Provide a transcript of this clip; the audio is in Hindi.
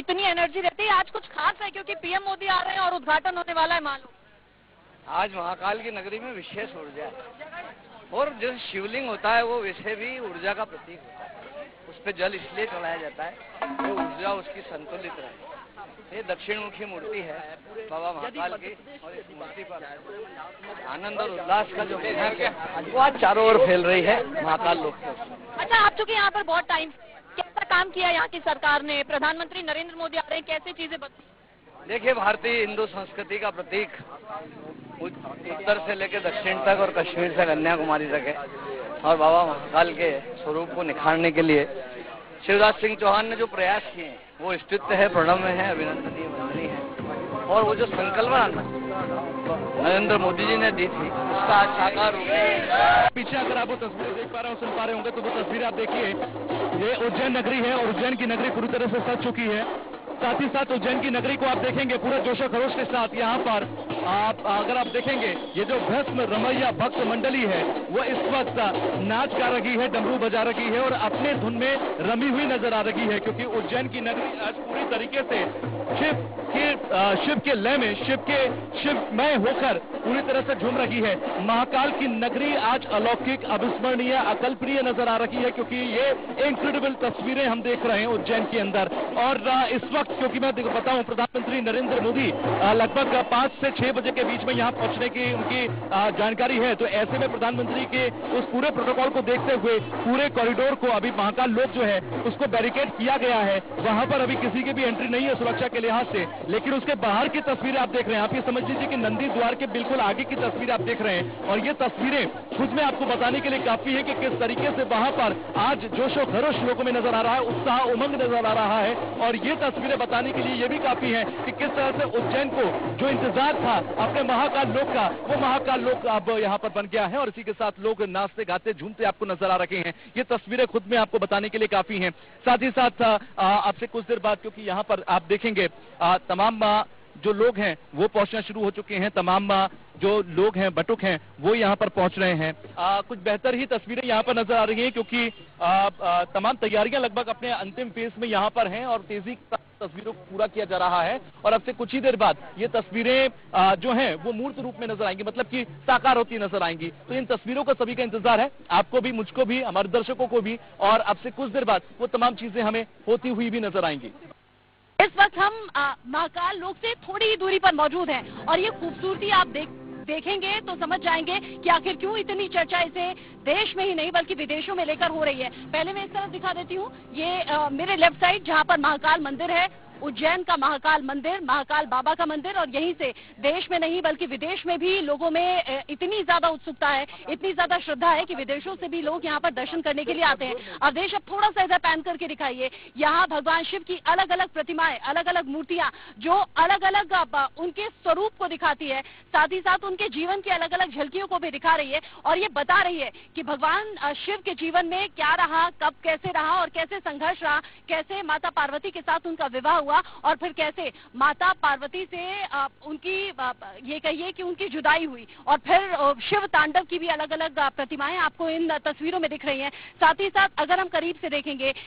इतनी एनर्जी रहती है। आज कुछ खास है क्योंकि पीएम मोदी आ रहे हैं और उद्घाटन होने वाला है मालूम। आज महाकाल की नगरी में विशेष ऊर्जा है और जो शिवलिंग होता है वो वैसे भी ऊर्जा का प्रतीक होता है। उस पर जल इसलिए चढ़ाया जाता है वो ऊर्जा उसकी संतुलित रहे। ये दक्षिण मुखी मूर्ति है बाबा महाकाल की और इस मूर्ति पर आनंद और उल्लास का जो महक है वो आज चारों ओर फैल रही है महाकाल लोक के। अच्छा, आप चूंकि यहाँ पर बहुत टाइम, कैसा काम किया यहाँ की सरकार ने? प्रधानमंत्री नरेंद्र मोदी आ रहे हैं, कैसे चीजें बदली? देखिए, भारतीय हिंदू संस्कृति का प्रतीक उत्तर से लेकर दक्षिण तक और कश्मीर से कन्याकुमारी तक है और बाबा महाकाल के स्वरूप को निखारने के लिए शिवराज सिंह चौहान ने जो प्रयास किए हैं वो स्तुत्य है, प्रणम्य है, अभिनंदनीय, वंदनीय है। और वो जो संकल्पना नरेंद्र मोदी जी ने दी थी उसका आज साकार हो गया। पीछे अगर आप वो तस्वीरें देख पा रहे हो, सुन पा रहे होंगे तो वो तस्वीर आप देखिए, ये उज्जैन नगरी है और उज्जैन की नगरी पूरी तरह से सज चुकी है। साथ ही साथ उज्जैन की नगरी को आप देखेंगे पूरा जोशो खरोश के साथ यहाँ पर अगर आप देखेंगे ये जो भस्म रमैया भक्त मंडली है वो इस वक्त नाच गा रही है, डमरू बजा रही है और अपने धुन में रमी हुई नजर आ रही है, क्योंकि उज्जैन की नगरी आज पूरी तरीके से शिव के लय में शिवमय होकर पूरी तरह से झूम रही है। महाकाल की नगरी आज अलौकिक, अविस्मरणीय, अकल्पनीय नजर आ रही है, क्योंकि ये इनक्रेडिबल तस्वीरें हम देख रहे हैं उज्जैन के अंदर। और इस वक्त क्योंकि मैं बताऊं प्रधानमंत्री नरेंद्र मोदी लगभग 5 से 6 बजे के बीच में यहाँ पहुंचने की उनकी जानकारी है, तो ऐसे में प्रधानमंत्री के उस पूरे प्रोटोकॉल को देखते हुए पूरे कॉरिडोर को अभी महाकाल लोक जो है उसको बैरिकेड किया गया है। वहां पर अभी किसी की भी एंट्री नहीं है सुरक्षा के लिहाज से, लेकिन उसके बाहर की तस्वीरें आप देख रहे हैं। आप ये समझ लीजिए कि नंदी द्वार के बिल्कुल आगे की तस्वीर आप देख रहे हैं और ये तस्वीरें खुद में आपको बताने के लिए काफी है कि किस तरीके से वहां पर आज जोशो खरोश लोगों में नजर आ रहा है, उत्साह उमंग नजर आ रहा है। और ये तस्वीरें बताने के लिए ये भी काफी है कि किस तरह से उज्जैन को जो इंतजार था अपने महाकाल लोक का, वो महाकाल लोक अब यहाँ पर बन गया है और इसी के साथ लोग नाचते गाते झूमते आपको नजर आ रहे हैं। ये तस्वीरें खुद में आपको बताने के लिए काफी हैं। साथ ही साथ आपसे कुछ देर बाद, क्योंकि यहाँ पर आप देखेंगे तमाम जो लोग हैं वो पहुंचना शुरू हो चुके हैं, तमाम जो लोग हैं बटुक हैं वो यहाँ पर पहुंच रहे हैं। कुछ बेहतर ही तस्वीरें यहाँ पर नजर आ रही हैं, क्योंकि तमाम तैयारियां लगभग अपने अंतिम फेज में यहाँ पर हैं और तेजी से तस्वीरों को पूरा किया जा रहा है और अब से कुछ ही देर बाद ये तस्वीरें जो हैं वो मूर्त रूप में नजर आएंगी, मतलब कि साकार होती नजर आएंगी। तो इन तस्वीरों का सभी का इंतजार है, आपको भी, मुझको भी, हमारे दर्शकों को भी, और अब से कुछ देर बाद वो तमाम चीजें हमें होती हुई भी नजर आएंगी। इस वक्त हम महाकाल लोक से थोड़ी ही दूरी पर मौजूद हैं और ये खूबसूरती आप देखेंगे तो समझ जाएंगे कि आखिर क्यों इतनी चर्चा इसे देश में ही नहीं बल्कि विदेशों में लेकर हो रही है। पहले मैं इस तरफ दिखा देती हूँ, ये मेरे लेफ्ट साइड जहाँ पर महाकाल मंदिर है, उज्जैन का महाकाल मंदिर, महाकाल बाबा का मंदिर, और यहीं से देश में नहीं बल्कि विदेश में भी लोगों में इतनी ज्यादा उत्सुकता है, इतनी ज्यादा श्रद्धा है कि विदेशों से भी लोग यहाँ पर दर्शन करने के लिए आते हैं। अब देश अब थोड़ा सा इधर पैन करके दिखाइए, यहाँ भगवान शिव की अलग अलग प्रतिमाएं, अलग अलग मूर्तियां जो अलग अलग उनके स्वरूप को दिखाती है, साथ ही साथ उनके जीवन की अलग अलग झलकियों को भी दिखा रही है और ये बता रही है कि भगवान शिव के जीवन में क्या रहा, कब कैसे रहा और कैसे संघर्ष रहा, कैसे माता पार्वती के साथ उनका विवाह हुआ और फिर कैसे माता पार्वती से उनकी ये कहिए कि उनकी जुदाई हुई और फिर शिव तांडव की भी अलग अलग प्रतिमाएं आपको इन तस्वीरों में दिख रही हैं। साथ ही साथ अगर हम करीब से देखेंगे